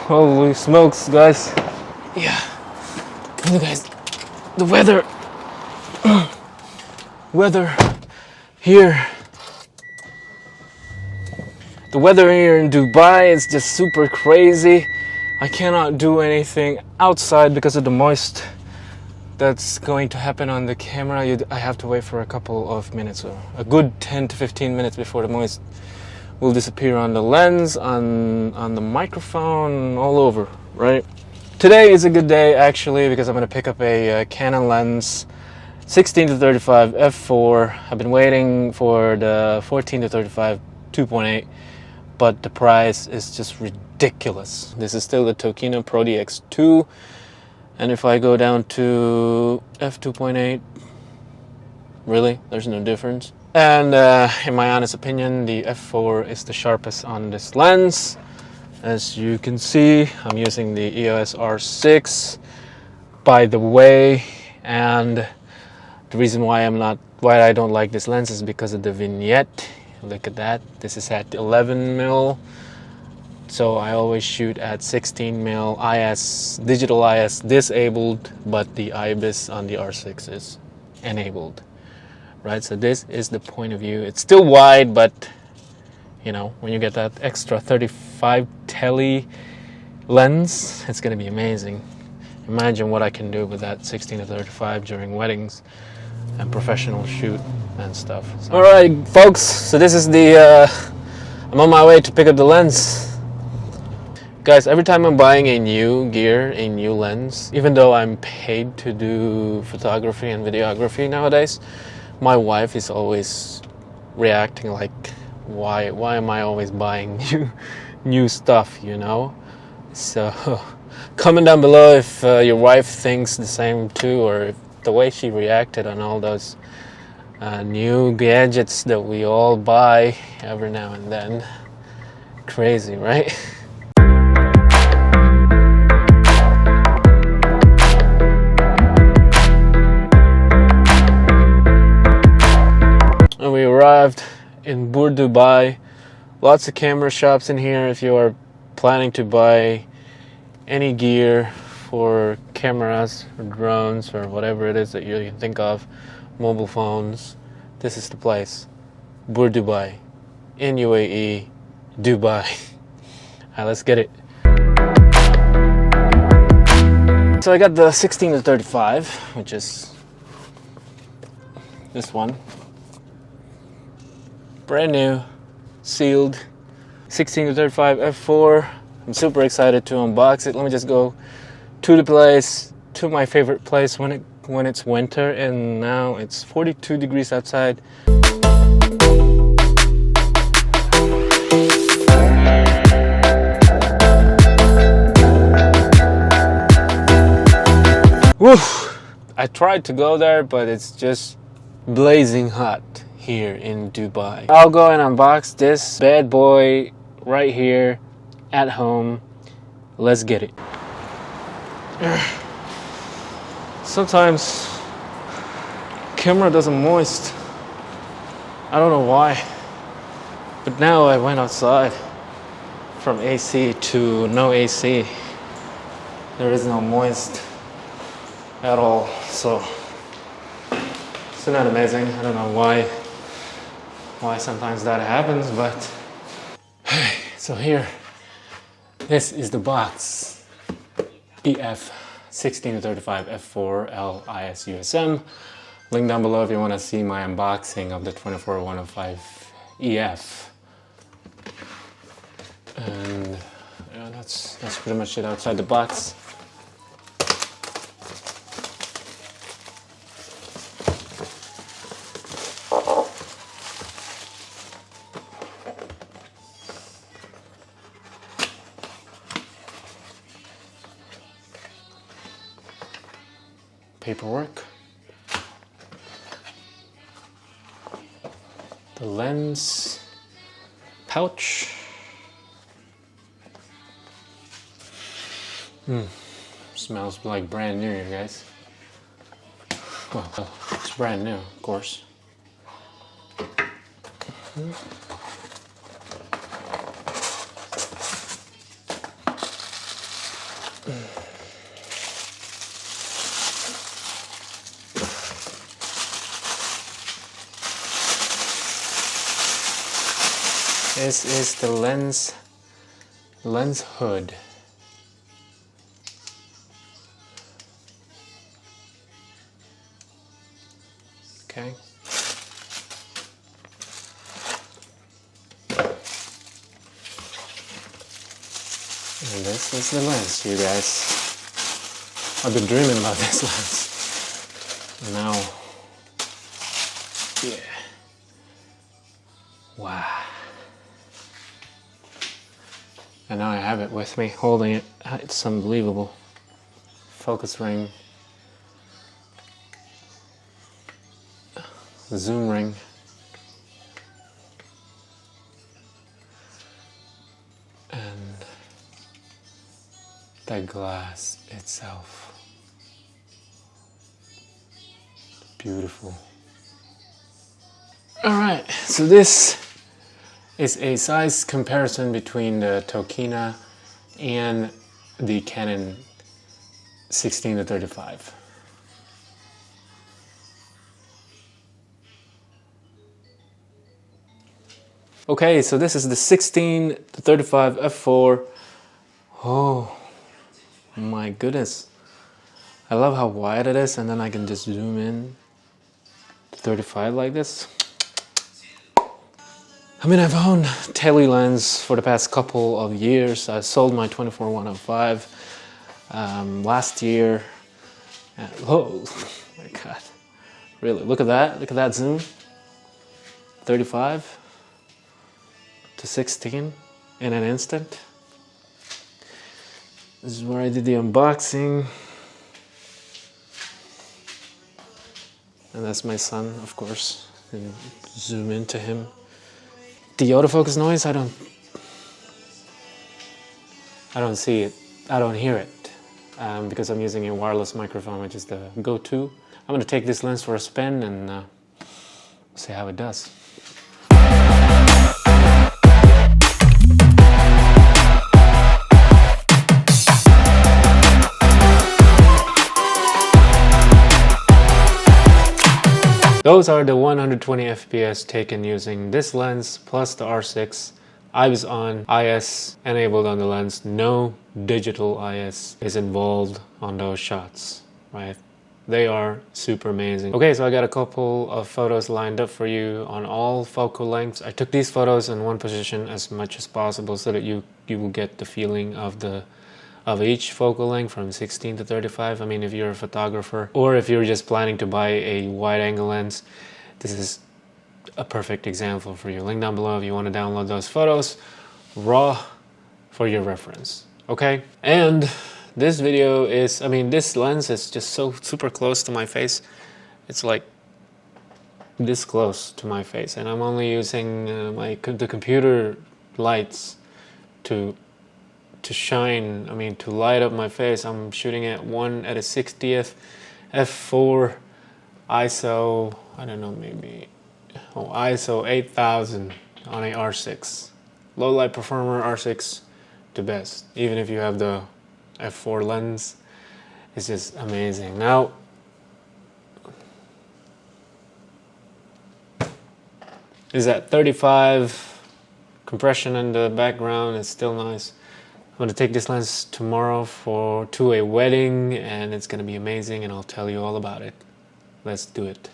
Holy smokes, guys. Yeah. Look, guys. The weather. Weather here. The weather here in Dubai is just super crazy. I cannot do anything outside because of the moist that's going to happen on the camera. I have to wait for a couple of minutes, or a good 10 to 15 minutes before the moist will disappear on the lens, on the microphone, all over, right? Today is a good day actually because I'm going to pick up a Canon lens 16 to 35 f4. I've been waiting for the 14 to 35 2.8, but the price is just ridiculous. This is still the Tokino Pro DX2, and if I go down to f2.8, really, there's no difference. And in my honest opinion, the f4 is the sharpest on this lens. As you can see, I'm using the EOS R6, by the way, and the reason why I don't like this lens is because of the vignette. Look at that. This is at 11 mil, so I always shoot at 16 mil IS, digital IS disabled, but the IBIS on the R6 is enabled, right? So this is the point of view. It's still wide, but you know, when you get that extra 35 tele lens, it's gonna be amazing. Imagine what I can do with that 16 to 35 during weddings and professional shoot and stuff. So. All right, folks, so this is the I'm on my way to pick up the lens. Guys, every time I'm buying a new gear, a new lens, even though I'm paid to do photography and videography nowadays, my wife is always reacting like, why am I always buying new stuff, you know? So comment down below if your wife thinks the same too, or if the way she reacted on all those new gadgets that we all buy every now and then. Crazy, right? And we arrived in Bur Dubai. Lots of camera shops in here if you are planning to buy any gear for cameras or drones or whatever it is that you can think of, mobile phones. This is the place. Bur Dubai, in UAE, Dubai. Alright, let's get it. So I got the 16 to 35, which is this one. Brand new, sealed, 16 to 35 f4. I'm super excited to unbox it. Let me just go to the place, to my favorite place when it's winter, and now it's 42 degrees outside. Woo! I tried to go there, but it's just blazing hot here in Dubai. I'll go and unbox this bad boy right here at home. Let's get it. Sometimes camera doesn't moist. I don't know why, but now I went outside from AC to no AC. There is no moist at all, so isn't that amazing? I don't know why sometimes that happens, but so here, this is the box. EF 16 to 35 f4 LIS USM. Link down below if you want to see my unboxing of the 24105 EF. And yeah, that's pretty much it outside the box. Paperwork, the lens pouch, smells like brand new, you guys. Well, it's brand new, of course. This is the lens hood. Okay. And this is the lens, you guys. I've been dreaming about this lens. Now, yeah. Wow. And now I have it with me, holding it. It's unbelievable. Focus ring. Zoom ring. And the glass itself. Beautiful. Alright, so this is a size comparison between the Tokina and the Canon 16-35. Okay, so this is the 16-35 f4. Oh my goodness. I love how wide it is, and then I can just zoom in to 35 like this. I mean, I've owned tele lens for the past couple of years. I sold my 24-105 last year. Oh my god. Really, look at that zoom. 35 to 16 in an instant. This is where I did the unboxing. And that's my son, of course. And zoom into him. The autofocus noise, I don't see it. I don't hear it. Because I'm using a wireless microphone, which is the go-to. I'm gonna take this lens for a spin and see how it does. Those are the 120 FPS taken using this lens plus the R6. I was on IS enabled on the lens. No digital IS is involved on those shots, right? They are super amazing. Okay, so I got a couple of photos lined up for you on all focal lengths. I took these photos in one position as much as possible so that you will get the feeling of each focal length from 16-35. I mean, if you're a photographer or if you're just planning to buy a wide angle lens, this is a perfect example for you. Link down below if you want to download those photos raw for your reference. Okay? And this video is, I mean, this lens is just so super close to my face. It's like this close to my face, and I'm only using the computer lights to shine, I mean, to light up my face. I'm shooting at 1/60th f4 ISO, I don't know, maybe ISO 8000 on a R6. Low light performer R6 the best. Even if you have the f4 lens, it's just amazing. Now is at 35, compression in the background is still nice. I'm going to take this lens tomorrow to a wedding, and it's going to be amazing, and I'll tell you all about it. Let's do it.